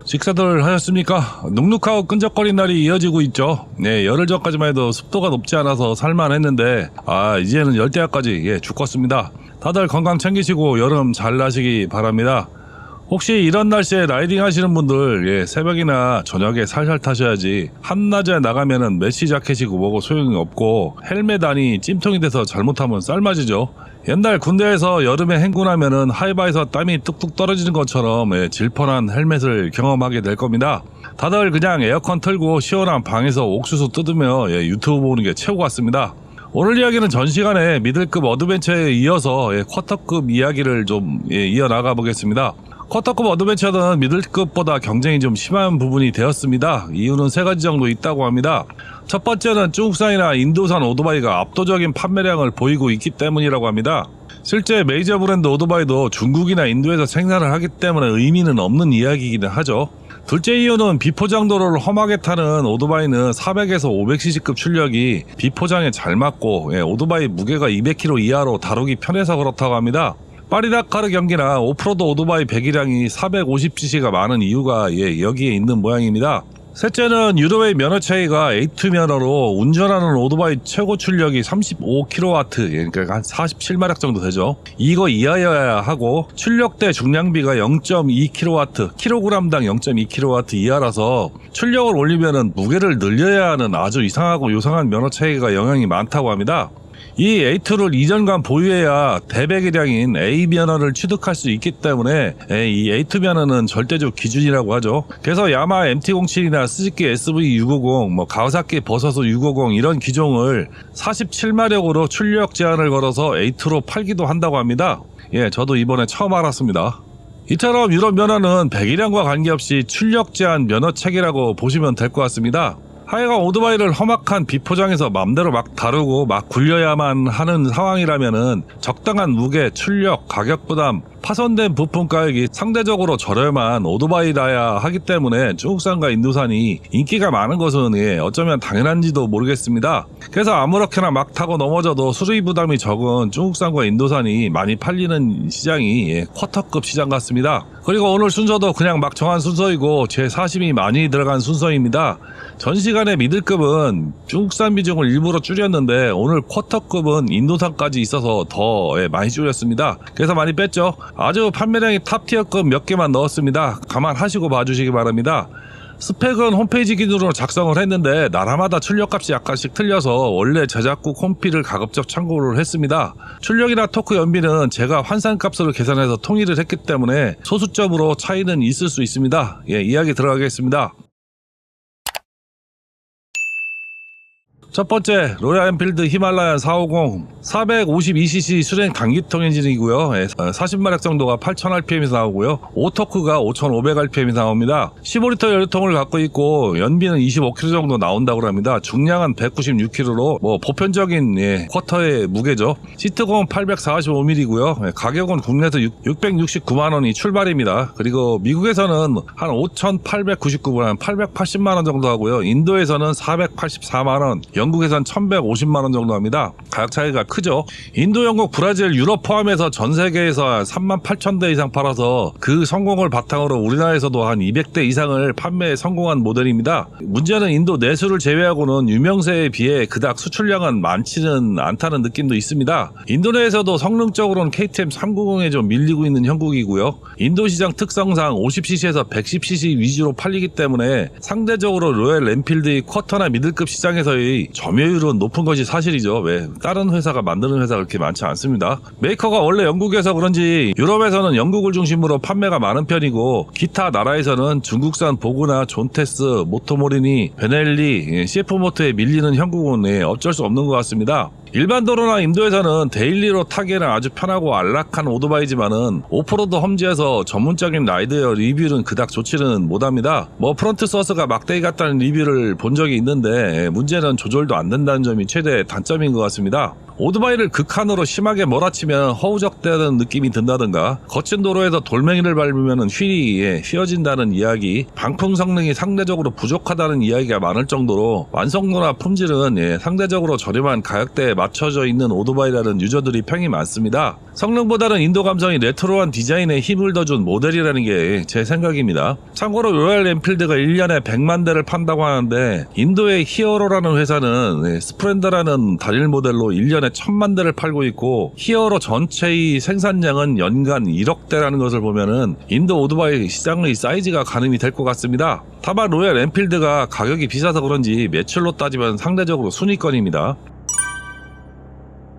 식사들 하셨습니까? 눅눅하고 끈적거린 날이 이어지고 있죠. 네, 열흘 전까지만 해도 습도가 높지 않아서 살만했는데 이제는 열대야까지 죽겠습니다. 다들 건강 챙기시고 여름 잘 나시기 바랍니다. 혹시 이런 날씨에 라이딩 하시는 분들 새벽이나 저녁에 살살 타셔야지 한낮에 나가면은 메쉬 자켓이고 뭐고 소용이 없고 헬멧 안이 찜통이 돼서 잘못하면 쌀맞이죠. 옛날 군대에서 여름에 행군하면은 하이바에서 땀이 뚝뚝 떨어지는 것처럼 질펀한 헬멧을 경험하게 될 겁니다. 다들 그냥 에어컨 틀고 시원한 방에서 옥수수 뜯으며 유튜브 보는 게 최고 같습니다. 오늘 이야기는 전 시간에 미들급 어드벤처에 이어서 쿼터급 이야기를 좀 이어나가 보겠습니다. 쿼터급 어드벤처는 미들급보다 경쟁이 좀 심한 부분이 되었습니다. 이유는 세 가지 정도 있다고 합니다. 첫 번째는 중국산이나 인도산 오토바이가 압도적인 판매량을 보이고 있기 때문이라고 합니다. 실제 메이저 브랜드 오토바이도 중국이나 인도에서 생산을 하기 때문에 의미는 없는 이야기이긴 하죠. 둘째 이유는 비포장 도로를 험하게 타는 오토바이는 400에서 500cc급 출력이 비포장에 잘 맞고 오토바이 무게가 200kg 이하로 다루기 편해서 그렇다고 합니다. 파리다카르 경기나 오프로드 오토바이 배기량이 450cc가 많은 이유가 여기에 있는 모양입니다. 셋째는 유럽의 면허 차이가 A2 면허로 운전하는 오토바이 최고 출력이 35kW, 그러니까 한 47마력 정도 되죠. 이거 이하여야 하고 출력대 중량비가 0.2kW, 킬로그램당 0.2kW 이하라서 출력을 올리면은 무게를 늘려야 하는 아주 이상하고 요상한 면허 차이가 영향이 많다고 합니다. 이 A2를 2년간 보유해야 대배기량인 A 면허를 취득할 수 있기 때문에 이 A2 면허는 절대적 기준이라고 하죠. 그래서 야마 MT-07이나 스즈키 SV650, 가와사키 버서스 650 이런 기종을 47마력으로 출력 제한을 걸어서 A2로 팔기도 한다고 합니다. 저도 이번에 처음 알았습니다. 이처럼 유럽 면허는 배기량과 관계없이 출력 제한 면허 체계라고 보시면 될 것 같습니다. 하여간 오토바이를 험악한 비포장에서 맘대로 막 다루고 막 굴려야만 하는 상황이라면은 적당한 무게, 출력, 가격 부담, 파손된 부품 가격이 상대적으로 저렴한 오토바이라야 하기 때문에 중국산과 인도산이 인기가 많은 것은 어쩌면 당연한지도 모르겠습니다. 그래서 아무렇게나 막 타고 넘어져도 수리 부담이 적은 중국산과 인도산이 많이 팔리는 시장이 쿼터급 시장 같습니다. 그리고 오늘 순서도 그냥 막 정한 순서이고 제 사심이 많이 들어간 순서입니다. 전 시간에 미들급은 중국산 비중을 일부러 줄였는데 오늘 쿼터급은 인도산까지 있어서 더 많이 줄였습니다. 그래서 많이 뺐죠. 아주 판매량이 탑티어급 몇 개만 넣었습니다. 감안하시고 봐주시기 바랍니다. 스펙은 홈페이지 기준으로 작성을 했는데 나라마다 출력값이 약간씩 틀려서 원래 제작국 홈피를 가급적 참고를 했습니다. 출력이나 토크 연비는 제가 환산값으로 계산해서 통일을 했기 때문에 소수점으로 차이는 있을 수 있습니다. 이야기 들어가겠습니다. 첫 번째, 로얄 엔필드 히말라얀 450 452cc 수랭 단기통 엔진이고요. 40마력 정도가 8000rpm에서 나오고요. 오토크가 5500rpm이 나옵니다. 15L 연료통을 갖고 있고 연비는 25kg 정도 나온다고 합니다. 중량은 196kg로 보편적인 쿼터의 무게죠. 시트공은 845mm고요. 가격은 국내에서 669만원이 출발입니다. 그리고 미국에서는 한 5899만 880만원 정도 하고요. 인도에서는 484만원, 영국에선 1150만원 정도 합니다. 가격 차이가 크죠. 인도, 영국, 브라질, 유럽 포함해서 전 세계에서 38,000대 이상 팔아서 그 성공을 바탕으로 우리나라에서도 한 200대 이상을 판매에 성공한 모델입니다. 문제는 인도 내수를 제외하고는 유명세에 비해 그닥 수출량은 많지는 않다는 느낌도 있습니다. 인도 내에서도 성능적으로는 KTM 390에 좀 밀리고 있는 형국이고요. 인도 시장 특성상 50cc에서 110cc 위주로 팔리기 때문에 상대적으로 로얄 엔필드의 쿼터나 미들급 시장에서의 점유율은 높은 것이 사실이죠. 왜 다른 회사가 만드는 회사가 그렇게 많지 않습니다. 메이커가 원래 영국에서 그런지 유럽에서는 영국을 중심으로 판매가 많은 편이고 기타 나라에서는 중국산 보그나 존테스, 모토모리니, 베넬리, CF모토에 밀리는 형국은 어쩔 수 없는 것 같습니다. 일반 도로나 인도에서는 데일리로 타기에는 아주 편하고 안락한 오토바이지만은 오프로드 험지에서 전문적인 라이드웨어 리뷰는 그닥 좋지는 못합니다. 프론트 서스가 막대기 같다는 리뷰를 본 적이 있는데 문제는 조절도 안 된다는 점이 최대 단점인 것 같습니다. 오토바이를 극한으로 심하게 몰아치면 허우적대는 느낌이 든다든가 거친 도로에서 돌멩이를 밟으면 휠이 휘어진다는 이야기, 방풍 성능이 상대적으로 부족하다는 이야기가 많을 정도로 완성도나 품질은 상대적으로 저렴한 가격대에 맞춰져 있는 오토바이라는 유저들이 평이 많습니다. 성능보다는 인도 감성이 레트로한 디자인에 힘을 더 준 모델이라는 게 제 생각입니다. 참고로 로얄 엔필드가 1년에 100만 대를 판다고 하는데 인도의 히어로라는 회사는 스프렌더라는 단일 모델로 1년에 1000만 대를 팔고 있고 히어로 전체의 생산량은 연간 1억 대라는 것을 보면은 인도 오토바이 시장의 사이즈가 가늠이 될 것 같습니다. 다만 로얄 엔필드가 가격이 비싸서 그런지 매출로 따지면 상대적으로 순위권입니다.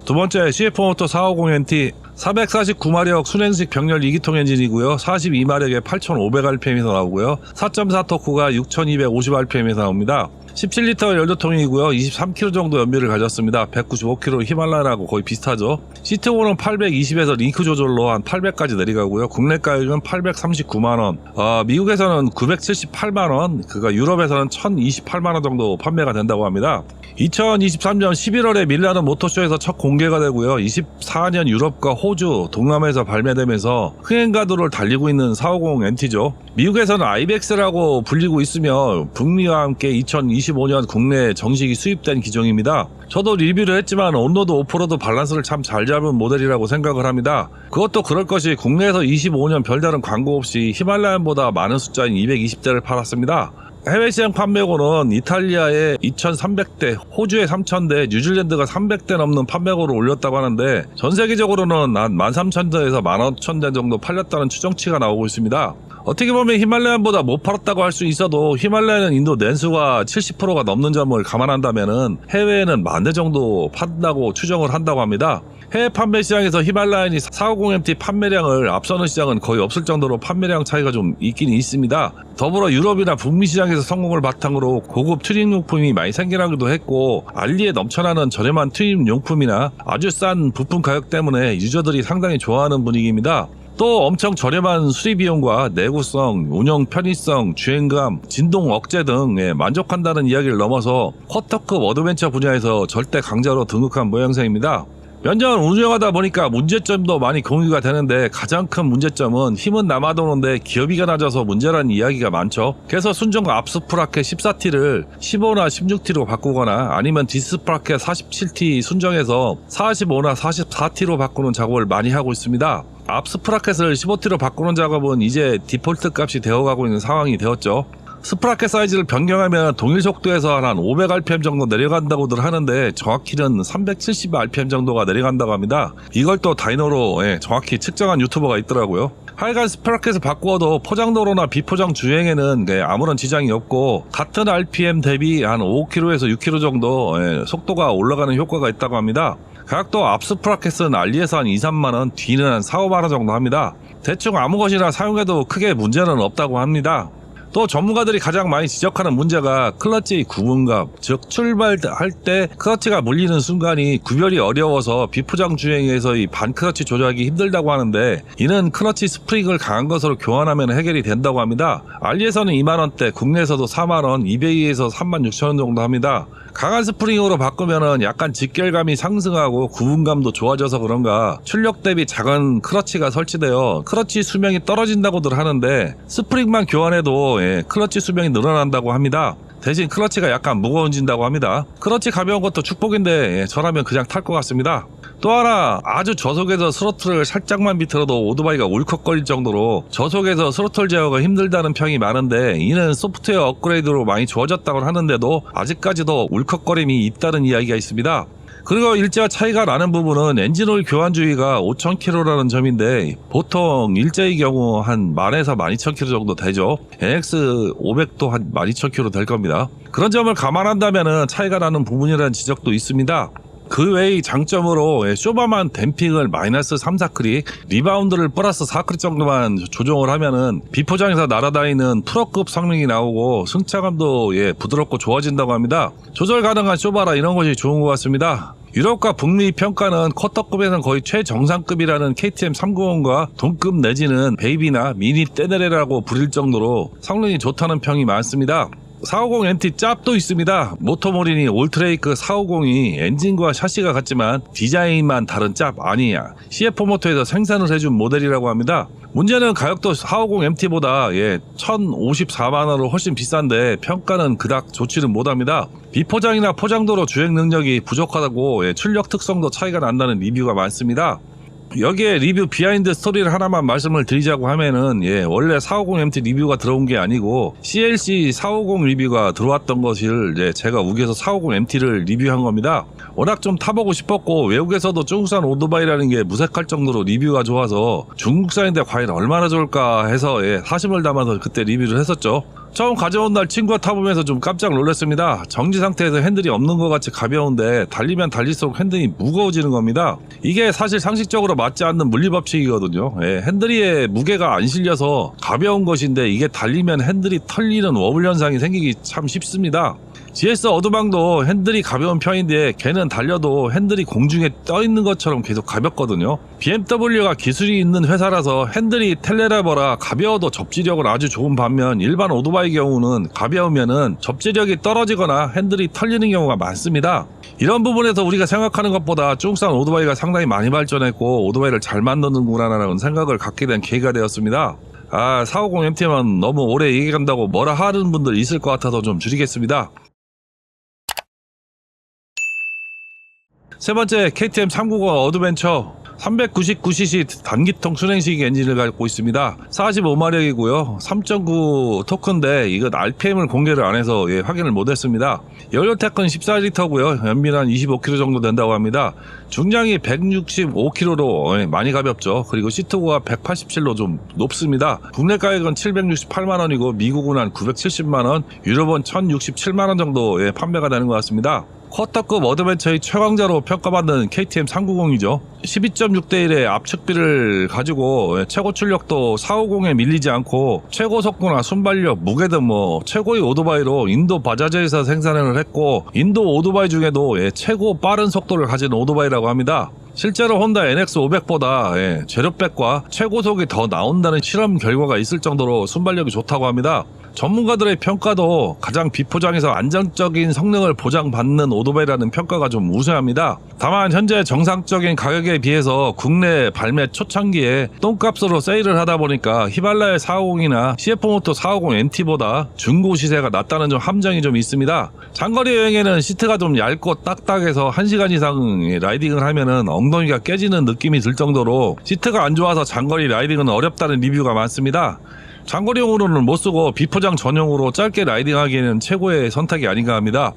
두 번째 CF모터 450NT 449마력 순행식 병렬 2기통 엔진이고요. 42마력에 8500rpm에서 나오고요. 4.4 토크가 6250rpm에서 나옵니다. 17리터 연료통이고요. 23km 정도 연비를 가졌습니다. 195km 히말라야하고 거의 비슷하죠. 시트고는 820에서 링크 조절로 한 800까지 내려가고요. 국내 가격은 839만원, 미국에서는 978만원, 유럽에서는 1028만원 정도 판매가 된다고 합니다. 2023년 11월에 밀라노 모터쇼에서 첫 공개가 되고요. 24년 유럽과 호주, 동남아에서 발매되면서 흥행가도를 달리고 있는 450NT죠. 미국에서는 아이벡스라고 불리고 있으며 북미와 함께 2025년 국내에 정식이 수입된 기종입니다. 저도 리뷰를 했지만 온로드 오프로드 밸런스를 참 잘 잡은 모델이라고 생각을 합니다. 그것도 그럴 것이 국내에서 25년 별다른 광고 없이 히말라얀보다 많은 숫자인 220대를 팔았습니다. 해외 시장 판매고는 이탈리아에 2300대, 호주에 3000대, 뉴질랜드가 300대 넘는 판매고를 올렸다고 하는데 전 세계적으로는 한 13,000대에서 15,000대 정도 팔렸다는 추정치가 나오고 있습니다. 어떻게 보면 히말라얀보다 못 팔았다고 할 수 있어도 히말라야는 인도 내수가 70%가 넘는 점을 감안한다면 해외에는 10,000대 정도 판다고 추정을 한다고 합니다. 해외 판매 시장에서 히말라얀이 450MT 판매량을 앞서는 시장은 거의 없을 정도로 판매량 차이가 좀 있긴 있습니다. 더불어 유럽이나 북미 시장에서 성공을 바탕으로 고급 튜닝 용품이 많이 생겨나기도 했고 알리에 넘쳐나는 저렴한 튜닝 용품이나 아주 싼 부품 가격 때문에 유저들이 상당히 좋아하는 분위기입니다. 또 엄청 저렴한 수리 비용과 내구성, 운영 편의성, 주행감, 진동 억제 등에 만족한다는 이야기를 넘어서 쿼터급 어드벤처 분야에서 절대 강자로 등극한 모양새입니다. 몇 년 운영하다 보니까 문제점도 많이 공유가 되는데 가장 큰 문제점은 힘은 남아도는데 기어비가 낮아서 문제라는 이야기가 많죠. 그래서 순정 앞스프라켓 14T를 15나 16T로 바꾸거나 아니면 디스프라켓 47T 순정해서 45나 44T로 바꾸는 작업을 많이 하고 있습니다. 앞스프라켓을 15T로 바꾸는 작업은 이제 디폴트 값이 되어가고 있는 상황이 되었죠. 스프라켓 사이즈를 변경하면 동일 속도에서 한 500rpm 정도 내려간다고들 하는데 정확히는 370rpm 정도가 내려간다고 합니다. 이걸 또 다이노로 정확히 측정한 유튜버가 있더라고요. 하여간 스프라켓을 바꾸어도 포장도로나 비포장 주행에는 아무런 지장이 없고 같은 RPM 대비 한 5km에서 6km 정도 속도가 올라가는 효과가 있다고 합니다. 가격도 앞 스프라켓은 알리에서 한 2, 3만원, 뒤는 한 4, 5만원 정도 합니다. 대충 아무 것이나 사용해도 크게 문제는 없다고 합니다. 또 전문가들이 가장 많이 지적하는 문제가 클러치의 구분감, 즉 출발할 때 클러치가 물리는 순간이 구별이 어려워서 비포장 주행에서의 반클러치 조작이 힘들다고 하는데 이는 클러치 스프링을 강한 것으로 교환하면 해결이 된다고 합니다. 알리에서는 2만원대, 국내에서도 4만원, 이베이에서 36,000원 정도 합니다. 강한 스프링으로 바꾸면 약간 직결감이 상승하고 구분감도 좋아져서 그런가 출력 대비 작은 클러치가 설치되어 클러치 수명이 떨어진다고들 하는데 스프링만 교환해도 클러치 수명이 늘어난다고 합니다. 대신 클러치가 약간 무거워진다고 합니다. 클러치 가벼운 것도 축복인데 저라면 그냥 탈 것 같습니다. 또 하나 아주 저속에서 스로틀을 살짝만 비틀어도 오토바이가 울컥거릴 정도로 저속에서 스로틀 제어가 힘들다는 평이 많은데 이는 소프트웨어 업그레이드로 많이 좋아졌다고 하는데도 아직까지도 울컥거림이 있다는 이야기가 있습니다. 그리고 일제와 차이가 나는 부분은 엔진오일 교환 주기가 5,000km라는 점인데 보통 일제의 경우 한 10,000에서 12,000km 정도 되죠. NX500도 한 12,000km 될 겁니다. 그런 점을 감안한다면 차이가 나는 부분이라는 지적도 있습니다. 그 외의 장점으로 쇼바만 댐핑을 마이너스 3, 4크릭, 리바운드를 플러스 4크릭 정도만 조정을 하면은 비포장에서 날아다니는 프로급 성능이 나오고 승차감도 부드럽고 좋아진다고 합니다. 조절 가능한 쇼바라 이런 것이 좋은 것 같습니다. 유럽과 북미 평가는 쿼터급에서는 거의 최정상급이라는 KTM 390과 동급 내지는 베이비나 미니 떼네레라고 부릴 정도로 성능이 좋다는 평이 많습니다. 450NT 짭도 있습니다. 모토모리니 올트레이크 450이 엔진과 샤시가 같지만 디자인만 다른 짭 아니야. CF모터에서 생산을 해준 모델이라고 합니다. 문제는 가격도 450MT보다 1,054만원으로 훨씬 비싼데 평가는 그닥 좋지는 못합니다. 비포장이나 포장도로 주행 능력이 부족하다고 출력 특성도 차이가 난다는 리뷰가 많습니다. 여기에 리뷰 비하인드 스토리를 하나만 말씀을 드리자고 하면은 원래 450MT 리뷰가 들어온 게 아니고 CLC 450 리뷰가 들어왔던 것을 제가 우겨서 450MT를 리뷰한 겁니다. 워낙 좀 타보고 싶었고 외국에서도 중국산 오토바이라는 게 무색할 정도로 리뷰가 좋아서 중국산인데 과연 얼마나 좋을까 해서 사심을 담아서 그때 리뷰를 했었죠. 처음 가져온 날 친구가 타보면서 좀 깜짝 놀랐습니다. 정지 상태에서 핸들이 없는 것 같이 가벼운데 달리면 달릴수록 핸들이 무거워지는 겁니다. 이게 사실 상식적으로 맞지 않는 물리법칙이거든요. 핸들에 무게가 안 실려서 가벼운 것인데 이게 달리면 핸들이 털리는 워블 현상이 생기기 참 쉽습니다. GS 어드방도 핸들이 가벼운 편인데 걔는 달려도 핸들이 공중에 떠있는 것처럼 계속 가볍거든요. BMW가 기술이 있는 회사라서 핸들이 텔레라버라 가벼워도 접지력은 아주 좋은 반면 일반 오토바이 경우는 가벼우면은 접지력이 떨어지거나 핸들이 털리는 경우가 많습니다. 이런 부분에서 우리가 생각하는 것보다 중국산 오토바이가 상당히 많이 발전했고 오토바이를 잘 만드는구나라는 생각을 갖게 된 계기가 되었습니다. 450MT만 너무 오래 얘기한다고 뭐라 하는 분들 있을 것 같아서 좀 줄이겠습니다. 세 번째, KTM 390 어드벤처 399cc 단기통 순행식 엔진을 갖고 있습니다. 45마력이고요. 3.9 토크인데 이건 RPM을 공개를 안 해서 확인을 못했습니다. 연료택은 14L고요. 연비는 25km 정도 된다고 합니다. 중량이 165kg로 많이 가볍죠. 그리고 시트고가 187로 좀 높습니다. 국내 가격은 768만원이고 미국은 한 970만원, 유럽은 1067만원 정도에 판매가 되는 것 같습니다. 쿼터급 어드벤처의 최강자로 평가받는 KTM 390이죠. 12.6대1의 압축비를 가지고 최고 출력도 450에 밀리지 않고 최고 속도나 순발력, 무게 등 최고의 오토바이로 인도 바자즈에서 생산을 했고 인도 오토바이 중에도 최고 빠른 속도를 가진 오토바이라고 합니다. 실제로 혼다 NX500보다 제로백과 최고속이 더 나온다는 실험 결과가 있을 정도로 순발력이 좋다고 합니다. 전문가들의 평가도 가장 비포장에서 안정적인 성능을 보장받는 오토바이라는 평가가 좀 우세합니다. 다만 현재 정상적인 가격에 비해서 국내 발매 초창기에 똥값으로 세일을 하다 보니까 히말라야 450이나 CF모토 450NT보다 중고 시세가 낮다는 좀 함정이 좀 있습니다. 장거리 여행에는 시트가 좀 얇고 딱딱해서 1시간 이상 라이딩을 하면은 엉덩이가 깨지는 느낌이 들 정도로 시트가 안 좋아서 장거리 라이딩은 어렵다는 리뷰가 많습니다. 장거리용으로는 못쓰고 비포장 전용으로 짧게 라이딩하기에는 최고의 선택이 아닌가 합니다.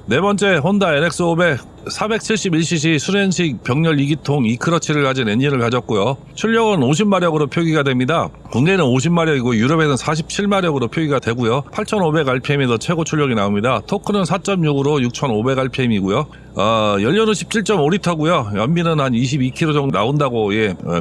네 번째, 혼다 NX500 471cc 수렌식 병렬 2기통 2크러치를 가진 엔진을 가졌고요. 출력은 50마력으로 표기가 됩니다. 국내는 50마력이고 유럽에는 47마력으로 표기가 되고요. 8500rpm에서 최고 출력이 나옵니다. 토크는 4.6으로 6500rpm이고요. 연료는 17.5L고요. 연비는 한 22km 정도 나온다고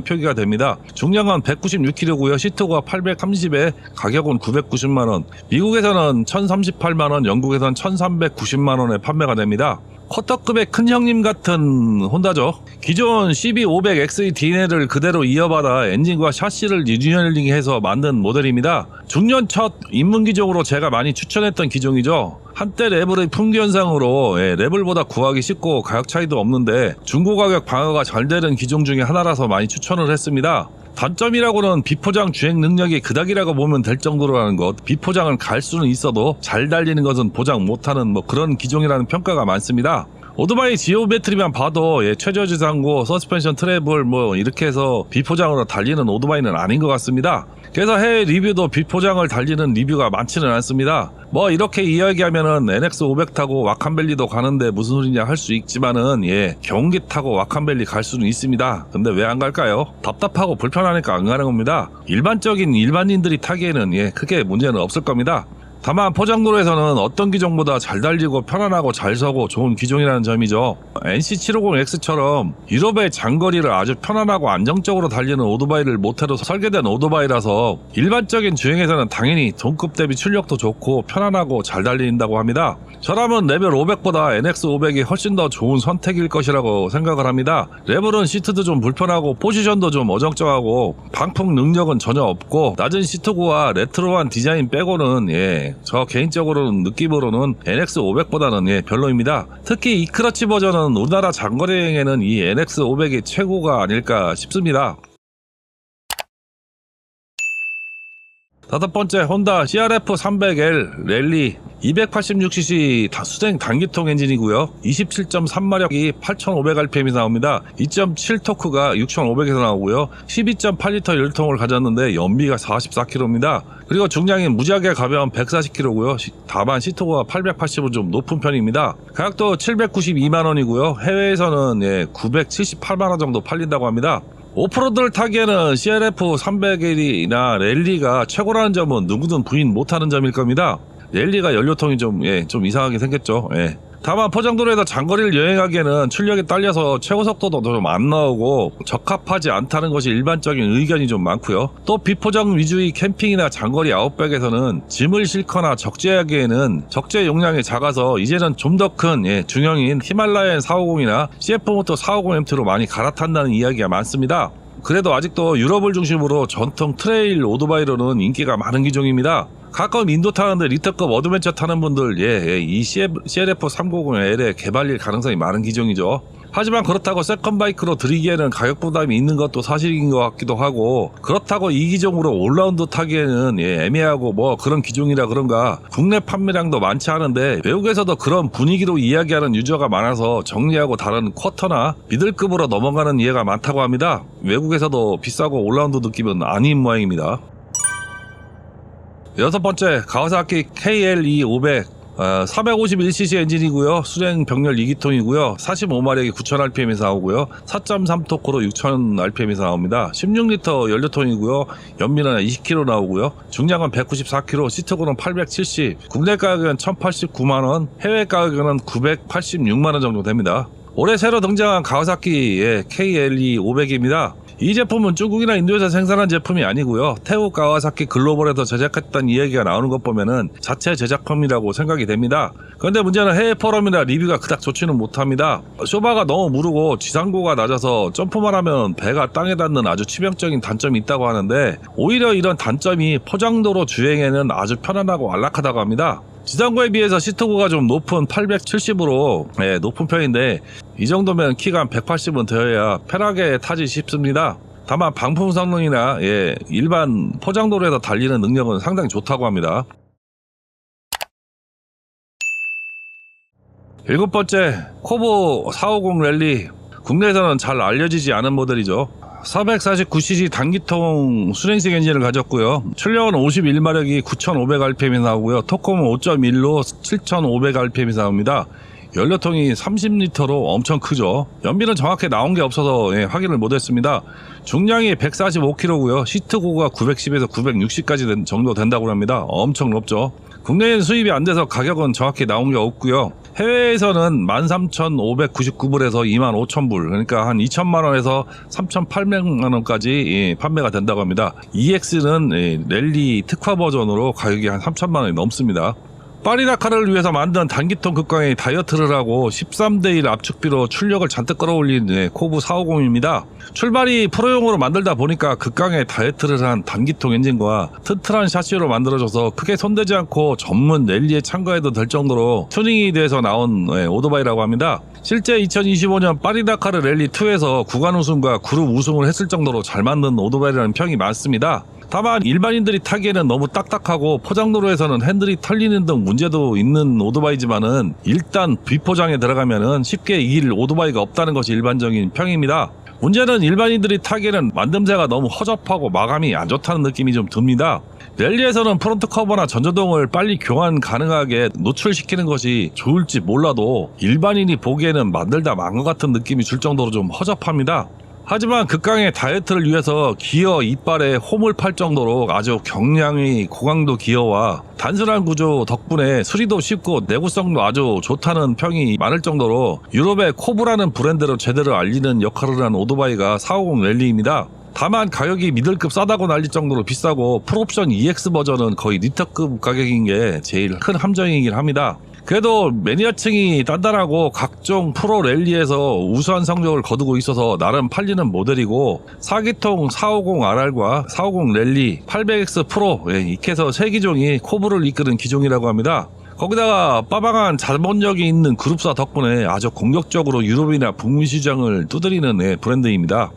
표기가 됩니다. 중량은 196kg고요. 시트고가 830에 가격은 990만원. 미국에서는 1038만원, 영국에서는 1390만원에 판매가 됩니다. 쿼터급의 큰 형님 같은 혼다죠. 기존 CB500X의 DNA를 그대로 이어받아 엔진과 샤시를 리뉴얼링해서 만든 모델입니다. 중년 첫 입문기종으로 제가 많이 추천했던 기종이죠. 한때 레벨의 풍기 현상으로 레벨보다 구하기 쉽고 가격 차이도 없는데 중고 가격 방어가 잘 되는 기종 중에 하나라서 많이 추천을 했습니다. 단점이라고는 비포장 주행 능력이 그닥이라고 보면 될 정도라는 것. 비포장을 갈 수는 있어도 잘 달리는 것은 보장 못하는 그런 기종이라는 평가가 많습니다. 오토바이 지오 배터리만 봐도 최저지상고, 서스펜션 트래블 이렇게 해서 비포장으로 달리는 오토바이는 아닌 것 같습니다. 그래서 해외 리뷰도 비포장을 달리는 리뷰가 많지는 않습니다. 이렇게 이야기하면은 NX500 타고 와칸밸리도 가는데 무슨 소리냐 할 수 있지만은 경운기 타고 와칸밸리 갈 수는 있습니다. 근데 왜 안 갈까요? 답답하고 불편하니까 안 가는 겁니다. 일반인들이 타기에는 크게 문제는 없을 겁니다. 다만 포장도로에서는 어떤 기종보다 잘 달리고 편안하고 잘 서고 좋은 기종이라는 점이죠. NC750X처럼 유럽의 장거리를 아주 편안하고 안정적으로 달리는 오토바이를 모태로 설계된 오토바이라서 일반적인 주행에서는 당연히 동급 대비 출력도 좋고 편안하고 잘 달린다고 합니다. 저라면 레벨 500보다 NX500이 훨씬 더 좋은 선택일 것이라고 생각을 합니다. 레벨은 시트도 좀 불편하고 포지션도 좀 어정쩡하고 방풍 능력은 전혀 없고 낮은 시트고와 레트로한 디자인 빼고는 저 개인적으로는 느낌으로는 NX500보다는 별로입니다. 특히 이 크러치 버전은 우리나라 장거리 여행에는 이 NX500이 최고가 아닐까 싶습니다. 다섯 번째 혼다 CRF 300L 랠리 286cc 수생 단기통 엔진이고요. 27.3마력이 8,500rpm이 나옵니다. 2.7 토크가 6,500에서 나오고요. 12.8L 연료통을 가졌는데 연비가 44km입니다. 그리고 중량이 무지하게 가벼운 140kg고요. 다만 시트고가 880은 좀 높은 편입니다. 가격도 792만원이고요. 해외에서는 978만원 정도 팔린다고 합니다. 오프로드를 타기에는 CRF 300L이나 랠리가 최고라는 점은 누구든 부인 못하는 점일 겁니다. 랠리가 연료통이 좀 이상하게 생겼죠. 다만 포장도로에서 장거리를 여행하기에는 출력이 딸려서 최고 속도도 좀 안 나오고 적합하지 않다는 것이 일반적인 의견이 좀 많고요. 또 비포장 위주의 캠핑이나 장거리 아웃백에서는 짐을 싣거나 적재하기에는 적재 용량이 작아서 이제는 좀 더 큰 중형인 히말라얀 450이나 CF모토 450MT로 많이 갈아탄다는 이야기가 많습니다. 그래도 아직도 유럽을 중심으로 전통 트레일 오토바이로는 인기가 많은 기종입니다. 가끔 인도 타는데 리터급 어드벤처 타는 분들 이 CRF 350L의 개발일 가능성이 많은 기종이죠. 하지만 그렇다고 세컨바이크로 들이기에는 가격 부담이 있는 것도 사실인 것 같기도 하고, 그렇다고 이 기종으로 올라운드 타기에는 애매하고 뭐 그런 기종이라 그런가 국내 판매량도 많지 않은데 외국에서도 그런 분위기로 이야기하는 유저가 많아서 정리하고 다른 쿼터나 미들급으로 넘어가는 예가 많다고 합니다. 외국에서도 비싸고 올라운드 느낌은 아닌 모양입니다. 여섯 번째 가와사키 KLE 500 451cc 엔진이고요. 수행 병렬 2기통이고요. 45마력이 9000rpm에서 나오고요. 4.3 토크로 6000rpm에서 나옵니다. 16L 연료통이고요. 연비는 20km 나오고요. 중량은 194kg, 시트고는 870. 국내 가격은 1089만원, 해외 가격은 986만원 정도 됩니다. 올해 새로 등장한 가와사키의 KLE 500입니다. 이 제품은 중국이나 인도에서 생산한 제품이 아니고요. 태국 가와사키 글로벌에서 제작했다는 이야기가 나오는 것 보면은 자체 제작품이라고 생각이 됩니다. 그런데 문제는 해외 포럼이나 리뷰가 그닥 좋지는 못합니다. 쇼바가 너무 무르고 지상고가 낮아서 점프만 하면 배가 땅에 닿는 아주 치명적인 단점이 있다고 하는데, 오히려 이런 단점이 포장도로 주행에는 아주 편안하고 안락하다고 합니다. 지상고에 비해서 시트고가 좀 높은 870으로 높은 편인데, 이 정도면 키가 180은 되어야 편하게 타지 싶습니다. 다만 방풍 성능이나 일반 포장도로에서 달리는 능력은 상당히 좋다고 합니다. 일곱 번째 코보 450 랠리, 국내에서는 잘 알려지지 않은 모델이죠. 449cc 단기통 수랭식 엔진을 가졌고요. 출력은 51마력이 9500rpm이 나오고요. 토크는 5.1로 7500rpm이 나옵니다. 연료통이 30L로 엄청 크죠. 연비는 정확히 나온 게 없어서 확인을 못했습니다. 중량이 145kg고요. 시트고가 910에서 960까지 정도 된다고 합니다. 엄청 높죠. 국내에는 수입이 안 돼서 가격은 정확히 나온 게 없고요. 해외에서는 13,599불에서 25,000불, 그러니까 한 2천만원에서 3,800만원까지 판매가 된다고 합니다. EX는 랠리 특화 버전으로 가격이 한 3천만원이 넘습니다. 파리다카를 위해서 만든 단기통 극강의 다이어트를 하고 13대1 압축비로 출력을 잔뜩 끌어올린 코브 450입니다. 출발이 프로용으로 만들다 보니까 극강의 다이어트를 한 단기통 엔진과 튼튼한 샤시로 만들어져서 크게 손대지 않고 전문 랠리에 참가해도 될 정도로 튜닝이 돼서 나온 오토바이라고 합니다. 실제 2025년 파리다카르 랠리2에서 구간 우승과 그룹 우승을 했을 정도로 잘 만든 오토바이라는 평이 많습니다. 다만 일반인들이 타기에는 너무 딱딱하고 포장도로에서는 핸들이 털리는 등 문제도 있는 오토바이지만은 일단 비포장에 들어가면은 쉽게 이길 오토바이가 없다는 것이 일반적인 평입니다. 문제는 일반인들이 타기에는 만듦새가 너무 허접하고 마감이 안 좋다는 느낌이 좀 듭니다. 랠리에서는 프론트 커버나 전조등을 빨리 교환 가능하게 노출시키는 것이 좋을지 몰라도 일반인이 보기에는 만들다 만 것 같은 느낌이 줄 정도로 좀 허접합니다. 하지만 극강의 다이어트를 위해서 기어 이빨에 홈을 팔 정도로 아주 경량의 고강도 기어와 단순한 구조 덕분에 수리도 쉽고 내구성도 아주 좋다는 평이 많을 정도로 유럽의 코브라는 브랜드로 제대로 알리는 역할을 한 오토바이가 450 랠리입니다. 다만 가격이 미들급 싸다고 날릴 정도로 비싸고 풀옵션 EX 버전은 거의 리터급 가격인 게 제일 큰 함정이긴 합니다. 그래도 매니아층이 단단하고 각종 프로 랠리에서 우수한 성적을 거두고 있어서 나름 팔리는 모델이고, 4기통 450RR과 450 랠리, 800X 프로 이렇게 해서 세 기종이 코브를 이끄는 기종이라고 합니다. 거기다가 빠방한 자본력이 있는 그룹사 덕분에 아주 공격적으로 유럽이나 북미 시장을 두드리는 브랜드입니다.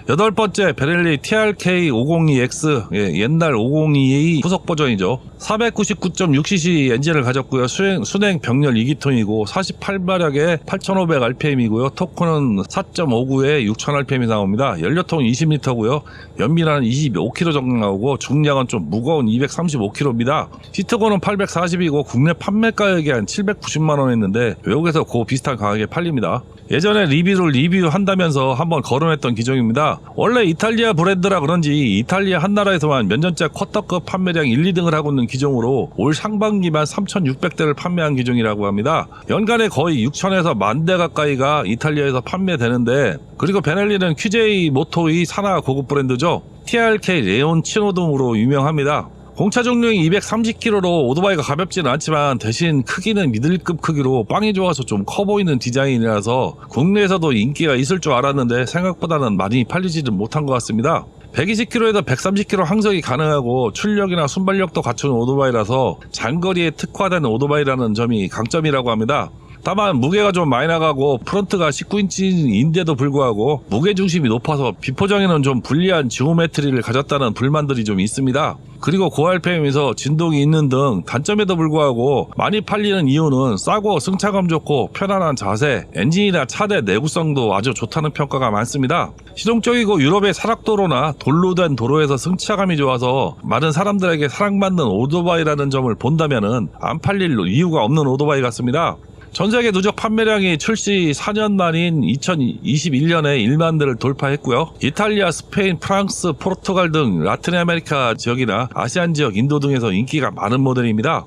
8번째 베넬리 TRK502X, 옛날 502의 후속 버전이죠. 499.6cc 엔진을 가졌고요. 순행 병렬 2기통이고 48마력에 8500rpm이고요. 토크는 4.59에 6000rpm이 나옵니다. 연료통 20L고요. 연비는 25km 정도 나오고 중량은 좀 무거운 235kg입니다. 시트고는 840이고 국내 판매 가격이 한 790만원 했는데 외국에서 그 비슷한 가격에 팔립니다. 예전에 리뷰한다면서 한번 거론했던 기종입니다. 원래 이탈리아 브랜드라 그런지 이탈리아 한 나라에서만 몇 년째 쿼터급 판매량 1, 2등을 하고 있는 기종으로 올 상반기만 3,600대를 판매한 기종이라고 합니다. 연간에 거의 6,000에서 10,000대 가까이가 이탈리아에서 판매되는데, 그리고 베넬리는 QJ 모토의 산하 고급 브랜드죠. TRK 레온치노 등으로 유명합니다. 공차重량이 230kg로 오토바이가 가볍지는 않지만 대신 크기는 미들급 크기로 빵이 좋아서 좀 커 보이는 디자인이라서 국내에서도 인기가 있을 줄 알았는데 생각보다는 많이 팔리지는 못한 것 같습니다. 120km에서 130km 항속이 가능하고 출력이나 순발력도 갖춘 오토바이라서 장거리에 특화된 오토바이라는 점이 강점이라고 합니다. 다만 무게가 좀 많이 나가고 프론트가 19인치인데도 불구하고 무게중심이 높아서 비포장에는 좀 불리한 지오메트리를 가졌다는 불만들이 좀 있습니다. 그리고 고RPM에서 진동이 있는 등 단점에도 불구하고 많이 팔리는 이유는 싸고 승차감 좋고 편안한 자세, 엔진이나 차대 내구성도 아주 좋다는 평가가 많습니다. 실용적이고 유럽의 사락도로나 돌로 된 도로에서 승차감이 좋아서 많은 사람들에게 사랑받는 오토바이라는 점을 본다면은 안 팔릴 이유가 없는 오토바이 같습니다. 전세계 누적 판매량이 출시 4년 만인 2021년에 1만 대를 돌파했고요. 이탈리아, 스페인, 프랑스, 포르투갈 등 라틴 아메리카 지역이나 아시안 지역, 인도 등에서 인기가 많은 모델입니다.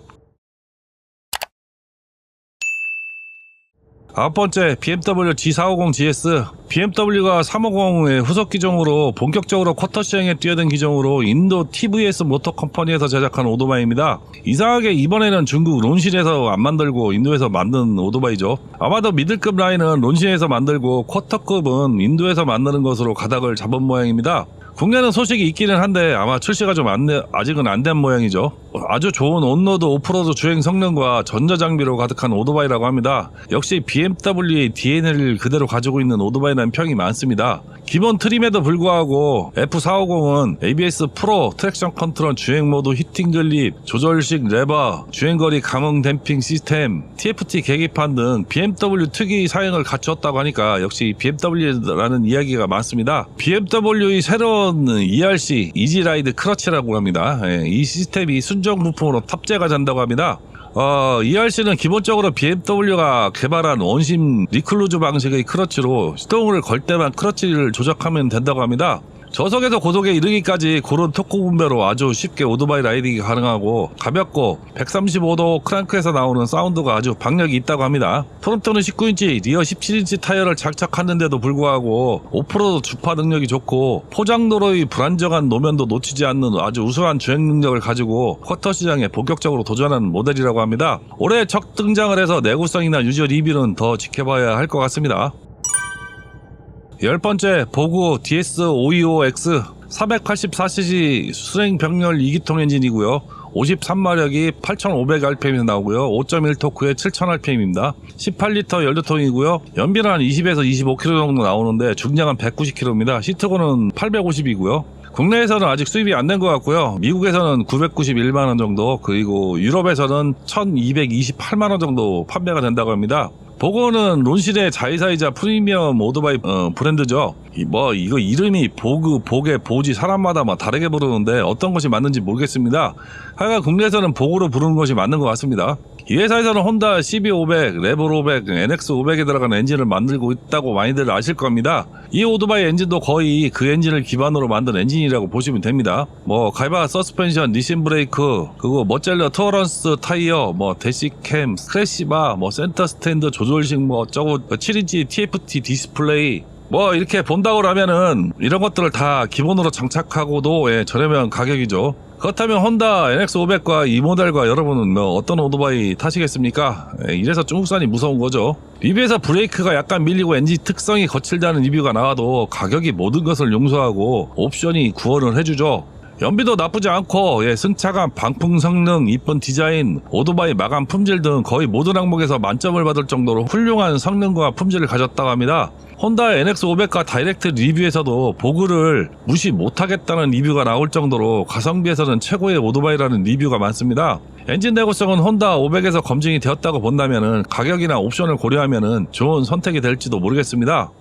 9번째 BMW G450GS. BMW가 350의 후속 기종으로 본격적으로 쿼터 시장에 뛰어든 기종으로 인도 TVS 모터 컴퍼니에서 제작한 오토바이입니다. 이상하게 이번에는 중국 론신에서 안 만들고 인도에서 만든 오토바이죠. 아마도 미들급 라인은 론신에서 만들고 쿼터급은 인도에서 만드는 것으로 가닥을 잡은 모양입니다. 국내는 소식이 있기는 한데 아마 출시가 좀 아직은 안 된 모양이죠. 아주 좋은 온로드 오프로드 주행 성능과 전자장비로 가득한 오토바이라고 합니다. 역시 BMW의 DNA를 그대로 가지고 있는 오토바이라는 평이 많습니다. 기본 트림에도 불구하고 F450은 ABS 프로, 트랙션 컨트롤, 주행모드, 히팅 글립, 조절식 레버, 주행거리 감응 댐핑 시스템, TFT 계기판 등 BMW 특유의 사양을 갖추었다고 하니까 역시 BMW라는 이야기가 많습니다. BMW의 새로운 ERC, 이지라이드 크러치라고 합니다. 이 시스템이 순정 부품으로 탑재가 된다고 합니다. ERC는 기본적으로 BMW가 개발한 원심 리클루즈 방식의 크러치로 시동을 걸 때만 크러치를 조작하면 된다고 합니다. 저속에서 고속에 이르기까지 그런 토크 분배로 아주 쉽게 오토바이 라이딩이 가능하고 가볍고 135도 크랭크에서 나오는 사운드가 아주 박력이 있다고 합니다. 프론트는 19인치, 리어 17인치 타이어를 장착하는데도 불구하고 오프로드 주파 능력이 좋고 포장도로의 불안정한 노면도 놓치지 않는 아주 우수한 주행 능력을 가지고 쿼터 시장에 본격적으로 도전하는 모델이라고 합니다. 올해 첫 등장을 해서 내구성이나 유저 리뷰는 더 지켜봐야 할 것 같습니다. 10번째 보구 DS525X 484cc 수행 병렬 2기통 엔진이고요. 53마력이 8500rpm에서 나오고요. 5.1 토크에 7000rpm입니다. 18L 연료통이고요. 연비는 한 20에서 25km 정도 나오는데 중량은 190km입니다. 시트고는 850이고요. 국내에서는 아직 수입이 안 된 것 같고요. 미국에서는 991만원 정도, 그리고 유럽에서는 1228만원 정도 판매가 된다고 합니다. 보고는 론신의 자회사이자 프리미엄 오토바이 브랜드죠. 이거 이름이 보게, 보지 사람마다 다르게 부르는데 어떤 것이 맞는지 모르겠습니다. 하여간 국내에서는 보고로 부르는 것이 맞는 것 같습니다. 이 회사에서는 혼다 CB500, 레볼 500, NX500에 들어간 엔진을 만들고 있다고 많이들 아실 겁니다. 이 오토바이 엔진도 거의 그 엔진을 기반으로 만든 엔진이라고 보시면 됩니다. 갈바 서스펜션, 니신 브레이크, 그리고 머젤러 투어런스 타이어, 대시캠, 스크래시바, 센터 스탠드 조절식 7인치 TFT 디스플레이, 이렇게 본다고 하면은 이런 것들을 다 기본으로 장착하고도 저렴한 가격이죠. 그렇다면 혼다 NX500과 이 모델과 여러분은 어떤 오토바이 타시겠습니까? 이래서 중국산이 무서운 거죠. 리뷰에서 브레이크가 약간 밀리고 엔진 특성이 거칠다는 리뷰가 나와도 가격이 모든 것을 용서하고 옵션이 구원을 해주죠. 연비도 나쁘지 않고 승차감, 방풍 성능, 이쁜 디자인, 오토바이 마감 품질 등 거의 모든 항목에서 만점을 받을 정도로 훌륭한 성능과 품질을 가졌다고 합니다. 혼다 NX500과 다이렉트 리뷰에서도 보그를 무시 못하겠다는 리뷰가 나올 정도로 가성비에서는 최고의 오토바이라는 리뷰가 많습니다. 엔진 내구성은 혼다 500에서 검증이 되었다고 본다면 가격이나 옵션을 고려하면 좋은 선택이 될지도 모르겠습니다.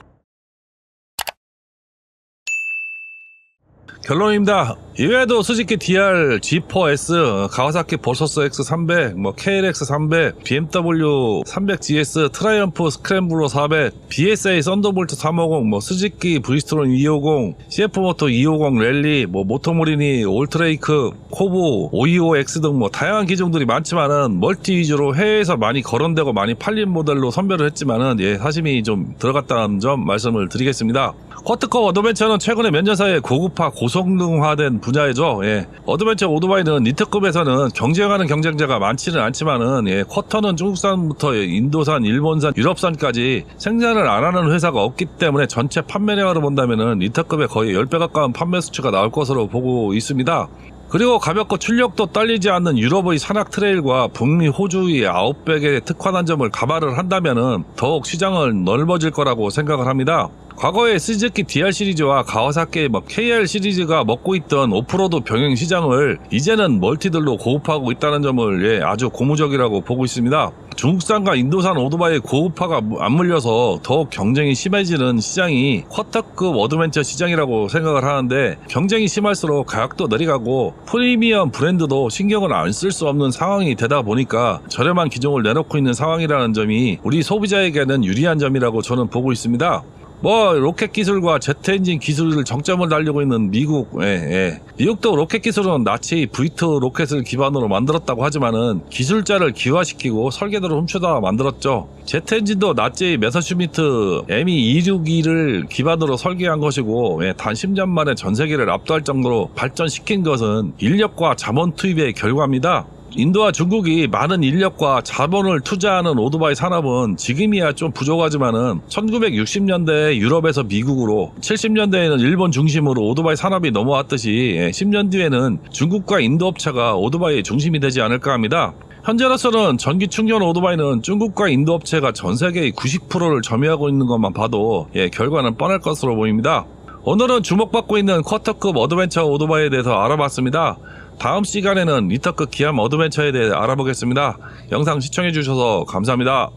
결론입니다. 이외에도 스즈키 DR, G4S, 가와사키 버서스 X300, KLX300, BMW 300GS, 트라이언프 스크램블러 400, BSA 썬더볼트 350, 스즈키 브리스톨 250, CF모토 250 랠리, 모토모리니, 올트레이크, 코보, 525X 등 다양한 기종들이 많지만은 멀티 위주로 해외에서 많이 거론되고 많이 팔린 모델로 선별을 했지만은 사심이 좀 들어갔다는 점 말씀을 드리겠습니다. 쿼트컵 어드벤처는 최근에 몇 년 사이에 고급화, 고성능화된 분야이죠. 어드벤처 오토바이는 리트급에서는 경쟁하는 경쟁자가 많지는 않지만은 쿼터는 중국산부터 인도산, 일본산, 유럽산까지 생산을 안 하는 회사가 없기 때문에 전체 판매량으로 본다면은 리트급에 거의 10배 가까운 판매 수치가 나올 것으로 보고 있습니다. 그리고 가볍고 출력도 딸리지 않는 유럽의 산악 트레일과 북미 호주의 900의 특화된 점을 감안을 한다면은 더욱 시장은 넓어질 거라고 생각을 합니다. 과거에 스즈키 DR 시리즈와 가와사키 KR 시리즈가 먹고 있던 오프로드 병행 시장을 이제는 멀티들로 고급화하고 있다는 점을 아주 고무적이라고 보고 있습니다. 중국산과 인도산 오토바이 고급화가 맞물려서 더욱 경쟁이 심해지는 시장이 쿼터급 어드벤처 시장이라고 생각을 하는데, 경쟁이 심할수록 가격도 내려가고 프리미엄 브랜드도 신경을 안 쓸 수 없는 상황이 되다 보니까 저렴한 기종을 내놓고 있는 상황이라는 점이 우리 소비자에게는 유리한 점이라고 저는 보고 있습니다. 로켓 기술과 제트 엔진 기술을 정점을 달리고 있는 미국, 미국도 로켓 기술은 나치 V2 로켓을 기반으로 만들었다고 하지만은 기술자를 기화시키고 설계도를 훔쳐다 만들었죠. 제트 엔진도 나치 메서슈미트 ME262를 기반으로 설계한 것이고, 단 10년 만에 전 세계를 압도할 정도로 발전시킨 것은 인력과 자본 투입의 결과입니다. 인도와 중국이 많은 인력과 자본을 투자하는 오토바이 산업은 지금이야 좀 부족하지만은 1960년대에 유럽에서 미국으로, 70년대에는 일본 중심으로 오토바이 산업이 넘어왔듯이 10년 뒤에는 중국과 인도 업체가 오토바이의 중심이 되지 않을까 합니다. 현재로서는 전기 충전 오토바이는 중국과 인도 업체가 전 세계의 90%를 점유하고 있는 것만 봐도 결과는 뻔할 것으로 보입니다. 오늘은 주목받고 있는 쿼터급 어드벤처 오토바이에 대해서 알아봤습니다. 다음 시간에는 리터급 기암 어드벤처에 대해 알아보겠습니다. 영상 시청해주셔서 감사합니다.